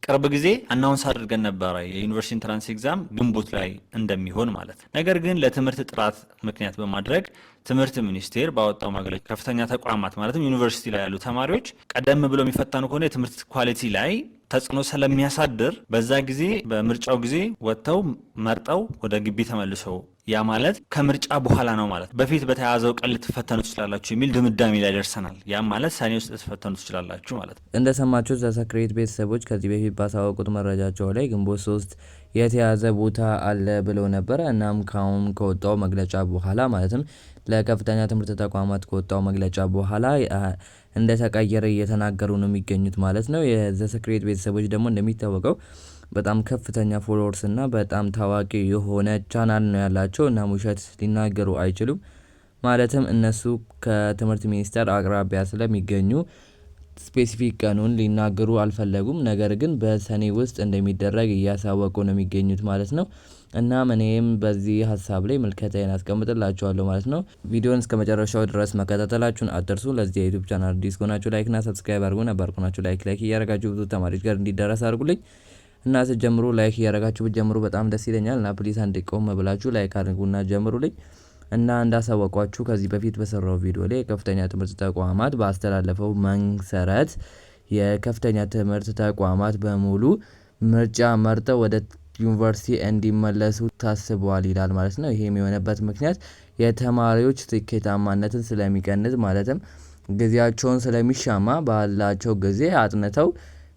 ቅርብ ጊዜ አናውንስ አድርገን ነበረ የዩኒቨርሲቲ ኢንትራንስ ኤግዛም ግንቦት ላይ እንደሚሆን ማለት ነው። ነገር ግን ለትምህርት ጥራት ምክንያት በማድረግ ትምህርት ሚኒስቴር ባወጣው መግለጫ ከፍተኛ ተቋማት ማለትም ዩኒቨርሲቲ ላይ ያሉ ተማሪዎች ቀደም ብሎ የሚፈተኑ ከሆነ የትምህርት ኳሊቲ ላይ ተጽዕኖ ስለሚያሳድር በዛ ጊዜ በምርጫው ጊዜ ወጥተው መርጠው ወደ ግቢ ተመልሰው ያ ማለት ከምርጫ በኋላ ነው ማለት በፊት በተያዘው ቀን ልትፈተኑ ትችላላችሁ የሚል ድምዳሜ ላይ ደርሰናል። ያ ማለት ሰኔ ውስጥ ልትፈተኑ ትችላላችሁ ማለት ነው። እንደሰማችሁት ዘሰክሬት ቤተሰቦች ከዚህ በፊት ባሳወቁት መረጃቸው ላይ ግንቦት 3 የተያዘ ቦታ አለ ብለው ነበረ። እናም ካሁን ከወጣው መግለጫ በኋላ ማለትም ለከፍተኛ ትምህርት ተቋማት ከወጣው መግለጫ በኋላ እንደተቀየረ እየተናገሩ ነው የሚገኙት ማለት ነው። የዘሰክሬት ቤተሰቦች ደግሞ እንደሚታወቀው በጣም ከፍተኛ ፎሎወርስ እና በጣም ታዋቂ የሆነ ቻናል ነው ያላቸው እና ውሸት ሊናገሩ አይችሉም። ማለትም እነሱ ከትምህርት ሚኒስቴር አቅራቢያ ስለሚገኙ ስፔሲፊክ ቀኑን ሊናገሩ አልፈለጉም። ነገር ግን በሰኔ ውስጥ እንደሚደረግ እያሳወቁ ነው የሚገኙት ማለት ነው። እና እኔም በዚህ ሀሳብ ላይ ምልከታዬን አስቀምጥላችኋለሁ ማለት ነው። ቪዲዮን እስከ መጨረሻው ድረስ መከታተላችሁን አትርሱ። ለዚህ የዩቲዩብ ቻናል አዲስ ከሆናችሁ ላይክ እና ሰብስክራይብ አድርጉ። ነባር ከሆናችሁ ላይክ እያደረጋችሁ ብዙ ተማሪዎች ጋር እንዲደረስ አድርጉልኝ እና ስትጀምሩ ላይክ እያደረጋችሁ ብትጀምሩ በጣም ደስ ይለኛል። እና ፕሊስ አንድ ቆም ብላችሁ ላይክ አድርጉና ጀምሩልኝ። እና እንዳሳወቋችሁ ከዚህ በፊት በሰራው ቪዲዮ ላይ የከፍተኛ ትምህርት ተቋማት ባስተላለፈው መሰረት የከፍተኛ ትምህርት ተቋማት በሙሉ ምርጫ መርጠው ወደ ዩኒቨርሲቲ እንዲመለሱ ታስበዋል ይላል ማለት ነው። ይሄም የሆነበት ምክንያት የተማሪዎች ስኬታማነትን ስለሚቀንስ ማለትም ጊዜያቸውን ስለሚሻማ ባላቸው ጊዜ አጥንተው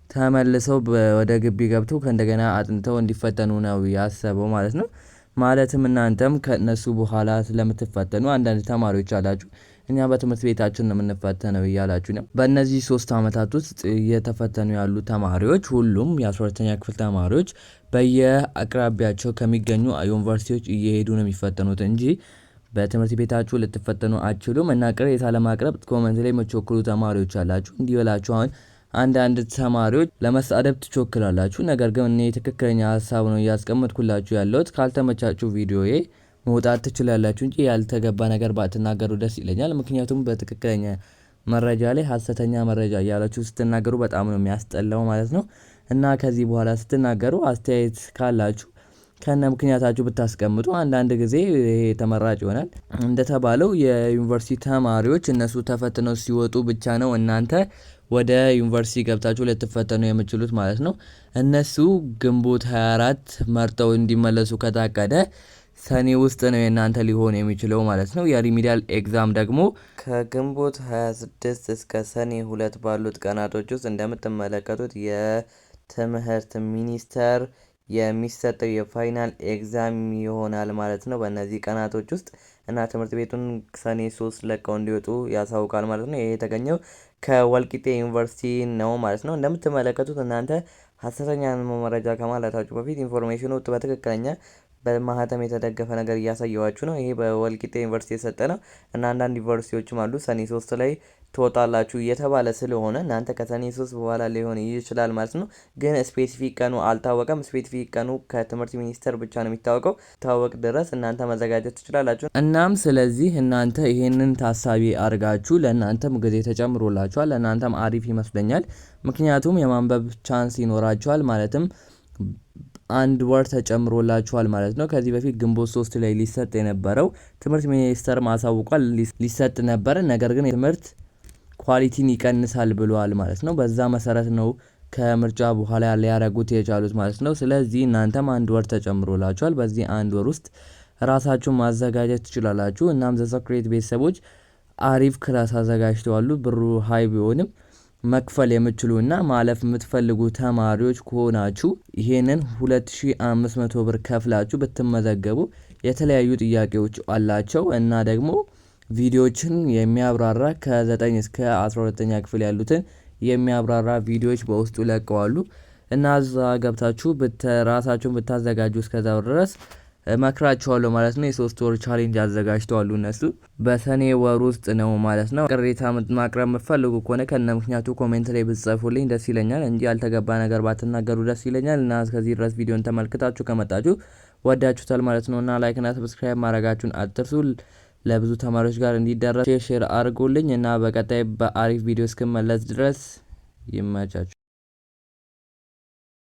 ተመልሰው ወደ ግቢ ገብተው ከእንደገና አጥንተው እንዲፈተኑ ነው ያሰበው ማለት ነው። ማለትም እናንተም ከነሱ በኋላ ስለምትፈተኑ አንዳንድ ተማሪዎች አላችሁ እኛ በትምህርት ቤታችን ነው የምንፈተነው እያላችሁ ነው። በእነዚህ 3 አመታት ውስጥ እየተፈተኑ ያሉ ተማሪዎች ሁሉም የ12ኛ ክፍል ተማሪዎች በየአቅራቢያቸው ከሚገኙ ዩኒቨርሲቲዎች እየሄዱ ነው የሚፈተኑት እንጂ በትምህርት ቤታችሁ ልትፈተኑ አትችሉም። እና ቅሬታ ለማቅረብ ኮሜንት ላይ የምትቸኩሉ ተማሪዎች አላችሁ። እንዲህ ብላችሁ አሁን አንዳንድ ተማሪዎች ለመሳደብ ትቾክላላችሁ። ነገር ግን እኔ ትክክለኛ ሀሳብ ነው እያስቀመጥኩላችሁ ያለሁት። ካልተመቻችሁ ቪዲዮዬ መውጣት ትችላላችሁ እንጂ ያልተገባ ነገር ባትናገሩ ደስ ይለኛል። ምክንያቱም በትክክለኛ መረጃ ላይ ሀሰተኛ መረጃ እያላችሁ ስትናገሩ በጣም ነው የሚያስጠላው ማለት ነው። እና ከዚህ በኋላ ስትናገሩ አስተያየት ካላችሁ ከነ ምክንያታችሁ ብታስቀምጡ አንዳንድ ጊዜ ይሄ ተመራጭ ይሆናል። እንደተባለው የዩኒቨርሲቲ ተማሪዎች እነሱ ተፈትነው ሲወጡ ብቻ ነው እናንተ ወደ ዩኒቨርሲቲ ገብታችሁ ልትፈተኑ የምትችሉት ማለት ነው። እነሱ ግንቦት 24 መርጠው እንዲመለሱ ከታቀደ ሰኔ ውስጥ ነው የእናንተ ሊሆን የሚችለው ማለት ነው። የሪሚዲያል ኤግዛም ደግሞ ከግንቦት 26 እስከ ሰኔ 2 ባሉት ቀናቶች ውስጥ እንደምትመለከቱት የትምህርት ሚኒስቴር የሚሰጠው የፋይናል ኤግዛም ይሆናል ማለት ነው በእነዚህ ቀናቶች ውስጥ እና ትምህርት ቤቱን ሰኔ 3 ለቀው እንዲወጡ ያሳውቃል ማለት ነው። ይሄ የተገኘው ከወልቂጤ ዩኒቨርሲቲ ነው ማለት ነው። እንደምትመለከቱት እናንተ ሀሰተኛ መረጃ ከማለታችሁ በፊት ኢንፎርሜሽኑ በትክክለኛ በማህተም የተደገፈ ነገር እያሳየዋችሁ ነው። ይሄ በወልቂጤ ዩኒቨርሲቲ የሰጠ ነው እና አንዳንድ ዩኒቨርሲቲዎችም አሉ ሰኔ 3 ላይ ትወጣላችሁ እየተባለ ስለሆነ እናንተ ከሰኔ 3 በኋላ ሊሆን ይችላል ማለት ነው። ግን ስፔሲፊክ ቀኑ አልታወቀም። ስፔሲፊክ ቀኑ ከትምህርት ሚኒስቴር ብቻ ነው የሚታወቀው። ታወቅ ድረስ እናንተ መዘጋጀት ትችላላችሁ። እናም ስለዚህ እናንተ ይሄንን ታሳቢ አድርጋችሁ ለእናንተም ጊዜ ተጨምሮላችኋል። ለእናንተም አሪፍ ይመስለኛል። ምክንያቱም የማንበብ ቻንስ ይኖራችኋል ማለትም 1 ወር ተጨምሮላችኋል ማለት ነው። ከዚህ በፊት ግንቦት 3 ላይ ሊሰጥ የነበረው ትምህርት ሚኒስቴር ማሳውቋል ሊሰጥ ነበር። ነገር ግን የትምህርት ኳሊቲን ይቀንሳል ብለዋል ማለት ነው። በዛ መሰረት ነው ከምርጫ በኋላ ሊያደርጉት የቻሉት ማለት ነው። ስለዚህ እናንተም 1 ወር ተጨምሮላችኋል። በዚህ 1 ወር ውስጥ ራሳችሁን ማዘጋጀት ትችላላችሁ። እናም ዘሰክሬት ቤተሰቦች አሪፍ ክላስ አዘጋጅተዋል። ብሩ ሀይ ቢሆንም መክፈል የምትችሉና ማለፍ የምትፈልጉ ተማሪዎች ከሆናችሁ ይሄንን 2500 ብር ከፍላችሁ ብትመዘገቡ የተለያዩ ጥያቄዎች አላቸው እና ደግሞ ቪዲዮዎችን የሚያብራራ ከ9 እስከ 12ኛ ክፍል ያሉትን የሚያብራራ ቪዲዮዎች በውስጡ ለቀዋሉ እና እዛ ገብታችሁ ራሳችሁን ብታዘጋጁ እስከዛው ድረስ መክራቸዋለሁ ማለት ነው። የ3 ወር ቻሌንጅ አዘጋጅተዋል እነሱ በሰኔ ወር ውስጥ ነው ማለት ነው። ቅሬታ ማቅረብ የምትፈልጉ ከሆነ ከነ ምክንያቱ ኮሜንት ላይ ብትጽፉልኝ ደስ ይለኛል እንጂ ያልተገባ ነገር ባትናገሩ ደስ ይለኛል። እና እስከዚህ ድረስ ቪዲዮን ተመልክታችሁ ከመጣችሁ ወዳችሁታል ማለት ነው እና ላይክ እና ሰብስክራይብ ማድረጋችሁን አትርሱ። ለብዙ ተማሪዎች ጋር እንዲደረስ ሼር አድርጉልኝ እና በቀጣይ በአሪፍ ቪዲዮ እስክመለስ ድረስ ይመቻችሁ።